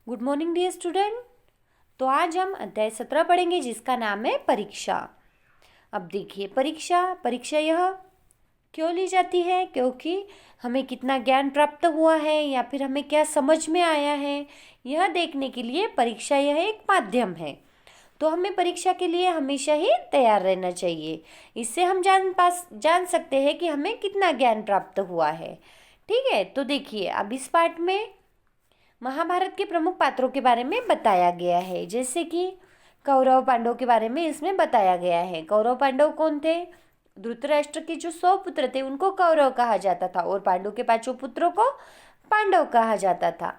Good morning dear student. तो आज हम अध्याय 17 पढ़ेंगे जिसका नाम है परीक्षा। अब देखिए, परीक्षा परीक्षा यह क्यों ली जाती है? क्योंकि हमें कितना ज्ञान प्राप्त हुआ है या फिर हमें क्या समझ में आया है, यह देखने के लिए परीक्षा यह एक माध्यम है। तो हमें परीक्षा के लिए हमेशा ही तैयार रहना चाहिए। इससे हम जान सकते हैं कि हमें कितना ज्ञान प्राप्त हुआ है। ठीक है, तो देखिए अब इस पाठ में महाभारत के प्रमुख पात्रों के बारे में बताया गया है। जैसे कि कौरव पांडव के बारे में इसमें बताया गया है। कौरव पांडव कौन थे? धृतराष्ट्र के जो 100 पुत्र थे उनको कौरव कहा जाता था और पांडु के 5 पुत्रों को पांडव कहा जाता था।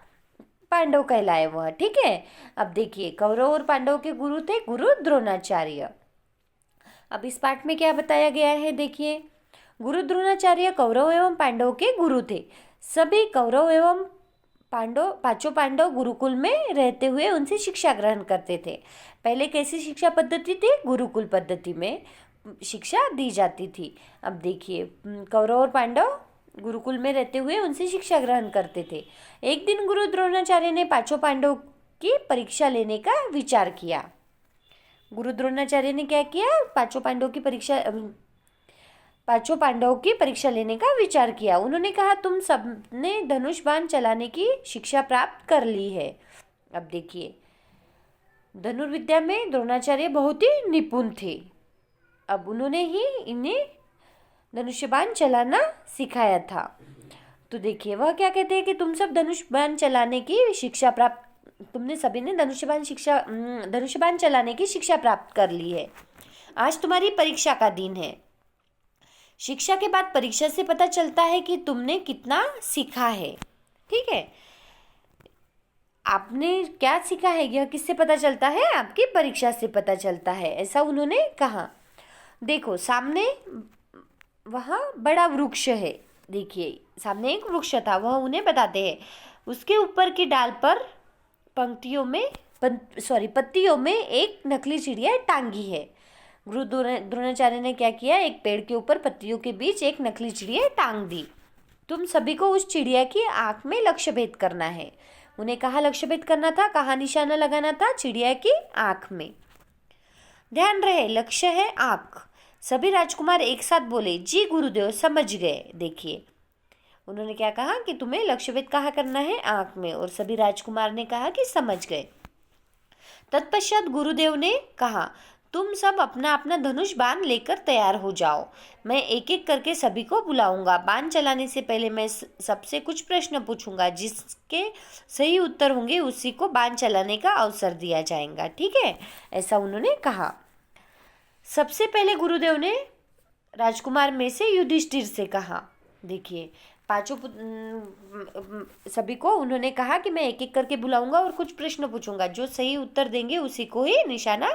पांडव कहलाए वह। ठीक है, अब देखिए कौरव और पांडव के गुरु थे गुरु द्रोणाचार्य। अब इस पाठ में क्या बताया गया है देखिए। गुरु द्रोणाचार्य कौरव एवं पांडव के गुरु थे। सभी कौरव एवं पांचों पांडव गुरुकुल में रहते हुए उनसे शिक्षा ग्रहण करते थे। पहले कैसी शिक्षा पद्धति थी? गुरुकुल पद्धति में शिक्षा दी जाती थी। अब देखिए, कौरव और पांडव गुरुकुल में रहते हुए उनसे शिक्षा ग्रहण करते थे। एक दिन गुरु द्रोणाचार्य ने पांचों पांडव की परीक्षा लेने का विचार किया। गुरु द्रोणाचार्य ने क्या किया? पांचों पांडवों की परीक्षा लेने का विचार किया। उन्होंने कहा, तुम सबने धनुष बाण चलाने की शिक्षा प्राप्त कर ली है। अब देखिए, धनुर्विद्या में द्रोणाचार्य बहुत ही निपुण थे। अब उन्होंने ही इन्हें धनुष्य बाण चलाना सिखाया था। तो देखिए वह क्या कहते हैं कि तुम सब धनुष बाण चलाने की शिक्षा प्राप्त तुमने सभी ने धनुष्य बाण चलाने की शिक्षा प्राप्त कर ली है। आज तुम्हारी परीक्षा का दिन है। शिक्षा के बाद परीक्षा से पता चलता है कि तुमने कितना सीखा है। ठीक है, आपने क्या सीखा है यह किससे पता चलता है? आपकी परीक्षा से पता चलता है, ऐसा उन्होंने कहा। देखो सामने वहाँ बड़ा वृक्ष है। देखिए सामने एक वृक्ष था, वह उन्हें बताते हैं। उसके ऊपर की डाल पर पत्तियों में एक नकली चिड़िया टांगी है। गुरु द्रोणाचार्य ने क्या किया? एक पेड़ के ऊपर पत्तियों के बीच एक नकली चिड़िया टांग दी। तुम सभी को उस चिड़िया की आंख में लक्ष्य भेद करना है। उन्हें कहाँ लक्ष्य भेद करना था? कहाँ निशाना लगाना था? चिड़िया की आंख में। ध्यान रहे, लक्ष्य है आंख। सभी राजकुमार एक साथ बोले, जी गुरुदेव, समझ गए। देखिए उन्होंने क्या कहा कि तुम्हें लक्ष्य भेद कहाँ करना है? आंख में। और सभी राजकुमार ने कहा कि समझ गए। तत्पश्चात गुरुदेव ने कहा, तुम सब अपना अपना धनुष बाण लेकर तैयार हो जाओ। मैं एक एक करके सभी को बुलाऊंगा। बाण चलाने से पहले मैं सबसे कुछ प्रश्न पूछूंगा। जिसके सही उत्तर होंगे उसी को बाण चलाने का अवसर दिया जाएगा। ठीक है, ऐसा उन्होंने कहा। सबसे पहले गुरुदेव ने राजकुमार में से युधिष्ठिर से कहा। देखिए सभी को उन्होंने कहा कि मैं एक एक करके बुलाऊंगा और कुछ प्रश्न पूछूंगा। जो सही उत्तर देंगे उसी को ही निशाना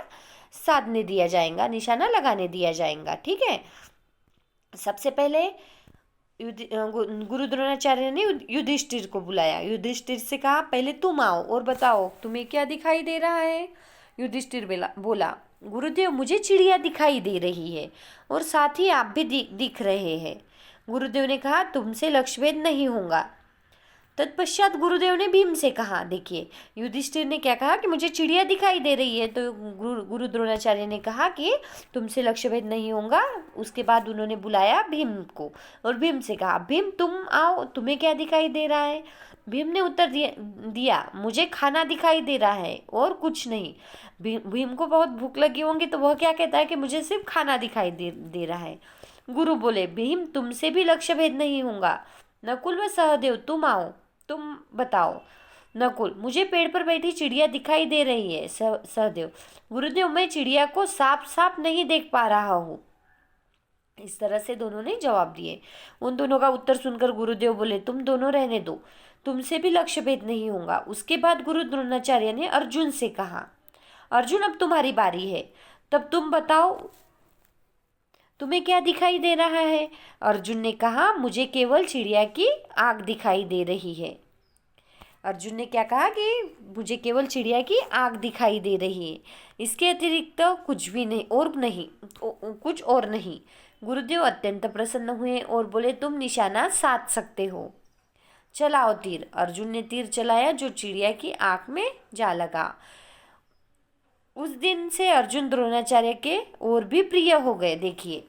लगाने दिया जाएगा। ठीक है, सबसे पहले गुरु द्रोणाचार्य ने युधिष्ठिर को बुलाया। युधिष्ठिर से कहा, पहले तुम आओ और बताओ तुम्हें क्या दिखाई दे रहा है? युधिष्ठिर बोला, गुरुदेव मुझे चिड़िया दिखाई दे रही है और साथ ही आप भी दिख रहे हैं। गुरुदेव ने कहा, तुमसे लक्ष्यभेद नहीं होगा। तत्पश्चात गुरुदेव ने भीम से कहा। देखिए युधिष्ठिर ने क्या कहा कि मुझे चिड़िया दिखाई दे रही है, तो गुरु द्रोणाचार्य ने कहा कि तुमसे लक्ष्यभेद नहीं होगा। उसके बाद उन्होंने बुलाया भीम को और भीम से कहा, भीम तुम आओ, तुम्हें क्या दिखाई दे रहा है? भीम ने उत्तर दिया, मुझे खाना दिखाई दे रहा है और कुछ नहीं। भीम को बहुत भूख लगी होंगी तो वह क्या कहता है कि मुझे सिर्फ खाना दिखाई दे रहा है। गुरु बोले, भीम तुमसे भी लक्ष्यभेद नहीं होगा। नकुल व सहदेव तुम आओ, तुम बताओ। नकुल, मुझे पेड़ पर बैठी चिड़िया दिखाई दे रही है। सहदेव, गुरुदेव मैं चिड़िया को साफ साफ नहीं देख पा रहा हूँ। इस तरह से दोनों ने जवाब दिए। उन दोनों का उत्तर सुनकर गुरुदेव बोले, तुम दोनों रहने दो, तुमसे भी लक्ष्यभेद नहीं होगा। उसके बाद गुरु द्रोणाचार्य ने अर्जुन से कहा, अर्जुन अब तुम्हारी बारी है, तब तुम बताओ तुम्हें क्या दिखाई दे रहा है? अर्जुन ने कहा, मुझे केवल चिड़िया की आंख दिखाई दे रही है। अर्जुन ने क्या कहा कि मुझे केवल चिड़िया की आंख दिखाई दे रही है, इसके अतिरिक्त तो कुछ भी नहीं कुछ और नहीं। गुरुदेव अत्यंत प्रसन्न हुए और बोले, तुम निशाना साध सकते हो। चलाओ तीर। अर्जुन ने तीर चलाया जो चिड़िया की आंख में जा लगा। उस दिन से अर्जुन द्रोणाचार्य के और भी प्रिय हो गए। देखिए,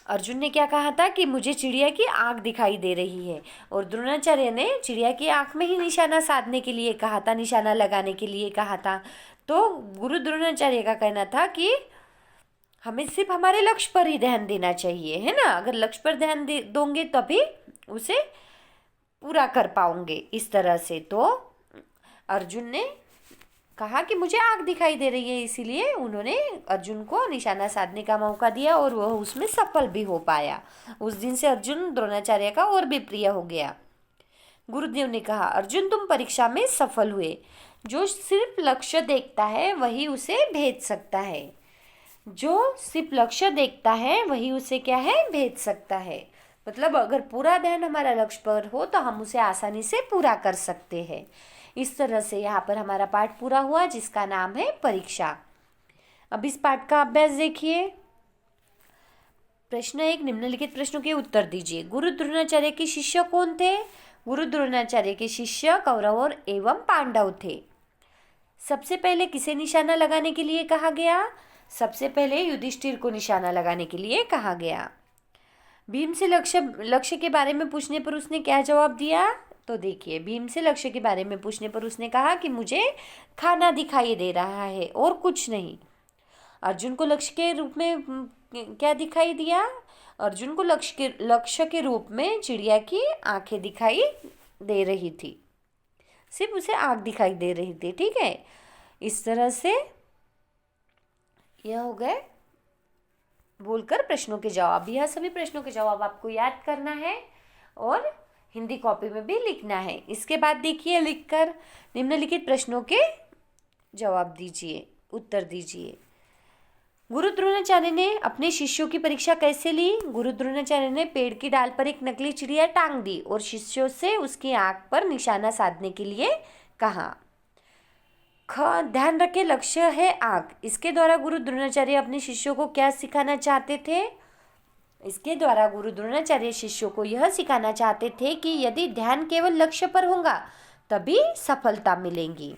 अर्जुन ने क्या कहा था कि मुझे चिड़िया की आंख दिखाई दे रही है, और द्रोणाचार्य ने चिड़िया की आंख में ही निशाना साधने के लिए कहा था, निशाना लगाने के लिए कहा था। तो गुरु द्रोणाचार्य का कहना था कि हमें सिर्फ हमारे लक्ष्य पर ही ध्यान देना चाहिए, है ना। अगर लक्ष्य पर ध्यान दोगे तभी उसे पूरा कर पाओगे इस तरह से। तो अर्जुन ने कहा कि मुझे आग दिखाई दे रही है, इसीलिए उन्होंने अर्जुन को निशाना साधने का मौका दिया और वह उसमें सफल भी हो पाया। उस दिन से अर्जुन द्रोणाचार्य का और भी प्रिय हो गया। गुरुदेव ने कहा, अर्जुन तुम परीक्षा में सफल हुए। जो सिर्फ लक्ष्य देखता है वही उसे भेद सकता है। जो सिर्फ लक्ष्य देखता है वही उसे क्या है, भेद सकता है। मतलब अगर पूरा ध्यान हमारा लक्ष्य पर हो तो हम उसे आसानी से पूरा कर सकते हैं। इस तरह से यहाँ पर हमारा पाठ पूरा हुआ जिसका नाम है परीक्षा। अब इस पाठ का अभ्यास देखिए। प्रश्न 1, निम्नलिखित प्रश्नों के उत्तर दीजिए। गुरु द्रोणाचार्य के शिष्य कौन थे? गुरु द्रोणाचार्य के शिष्य कौरव और एवं पांडव थे। सबसे पहले किसे निशाना लगाने के लिए कहा गया? सबसे पहले युधिष्ठिर को निशाना लगाने के लिए कहा गया। भीम से लक्ष्य के बारे में पूछने पर उसने क्या जवाब दिया? तो देखिए, भीम से लक्ष्य के बारे में पूछने पर उसने कहा कि मुझे खाना दिखाई दे रहा है और कुछ नहीं। अर्जुन को लक्ष्य के रूप में क्या दिखाई दिया? अर्जुन को लक्ष्य के रूप में चिड़िया की आंखें दिखाई दे रही थी, सिर्फ उसे आंख दिखाई दे रही थी। ठीक है, इस तरह से यह हो गए बोलकर प्रश्नों के जवाब। यह सभी प्रश्नों के जवाब आपको याद करना है और हिंदी कॉपी में भी लिखना है। इसके बाद देखिए, लिखकर निम्नलिखित प्रश्नों के जवाब दीजिए, उत्तर दीजिए। गुरु द्रोणाचार्य ने अपने शिष्यों की परीक्षा कैसे ली? गुरु द्रोणाचार्य ने पेड़ की डाल पर एक नकली चिड़िया टांग दी और शिष्यों से उसकी आंख पर निशाना साधने के लिए कहा। ध्यान रखें, लक्ष्य है आंख। इसके द्वारा गुरु द्रोणाचार्य अपने शिष्यों को क्या सिखाना चाहते थे? इसके द्वारा गुरु द्रोणाचार्य शिष्यों को यह सिखाना चाहते थे कि यदि ध्यान केवल लक्ष्य पर होगा तभी सफलता मिलेगी।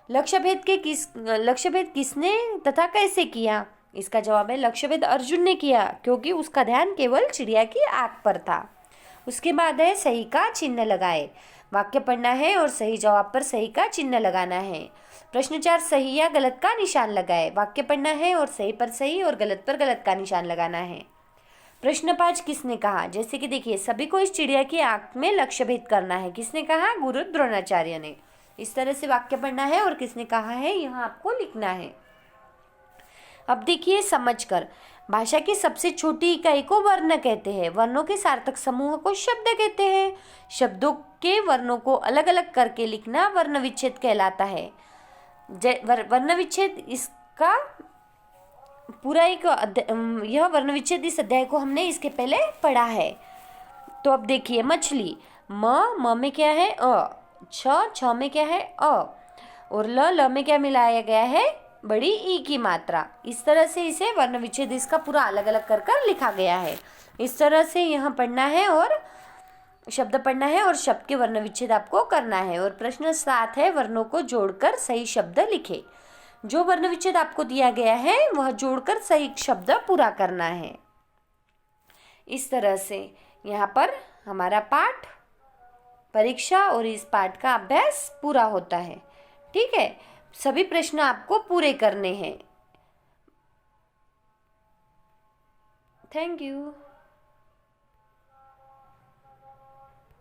लक्ष्य भेद किसने तथा कैसे किया? इसका जवाब है, लक्ष्य भेद अर्जुन ने किया, क्योंकि उसका ध्यान केवल चिड़िया की आंख पर था। उसके बाद है सही का चिन्ह लगाए। वाक्य पढ़ना है और सही जवाब पर सही का चिन्ह लगाना है। प्रश्न 4, सही या गलत का निशान लगाए। वाक्य पढ़ना है और सही पर सही और गलत पर गलत का निशान लगाना है। प्रश्न 5, किसने कहा? जैसे कि देखिए, सभी को इस चिड़िया की आंख में लक्ष्य भेद करना है। किसने कहा? गुरु द्रोणाचार्य ने। इस तरह से वाक्य पढ़ना है और किसने कहा है यह आपको लिखना है। अब देखिए समझकर, भाषा की सबसे छोटी इकाई को वर्ण कहते हैं। वर्णों के सार्थक समूह को शब्द कहते हैं। शब्दों के वर्णों को अलग अलग करके लिखना वर्ण विच्छेद कहलाता है। वर्ण विच्छेद इसका पूरा एक यह वर्ण विच्छेद इस अध्याय को हमने इसके पहले पढ़ा है। तो अब देखिए, मछली, म में क्या है? अ। छ में क्या है? अ। और ल में क्या मिलाया गया है? बड़ी ई की मात्रा। इस तरह से इसे वर्ण विच्छेद इसका पूरा अलग अलग कर लिखा गया है। इस तरह से यहाँ पढ़ना है और शब्द पढ़ना है और शब्द के वर्ण विच्छेद आपको करना है। और प्रश्न 7 है, वर्णों को जोड़कर सही शब्द लिखे। जो वर्ण विच्छेद आपको दिया गया है वह जोड़कर सही शब्द पूरा करना है। इस तरह से यहाँ पर हमारा पाठ परीक्षा और इस पाठ का अभ्यास पूरा होता है। ठीक है, सभी प्रश्न आपको पूरे करने हैं। Thank you.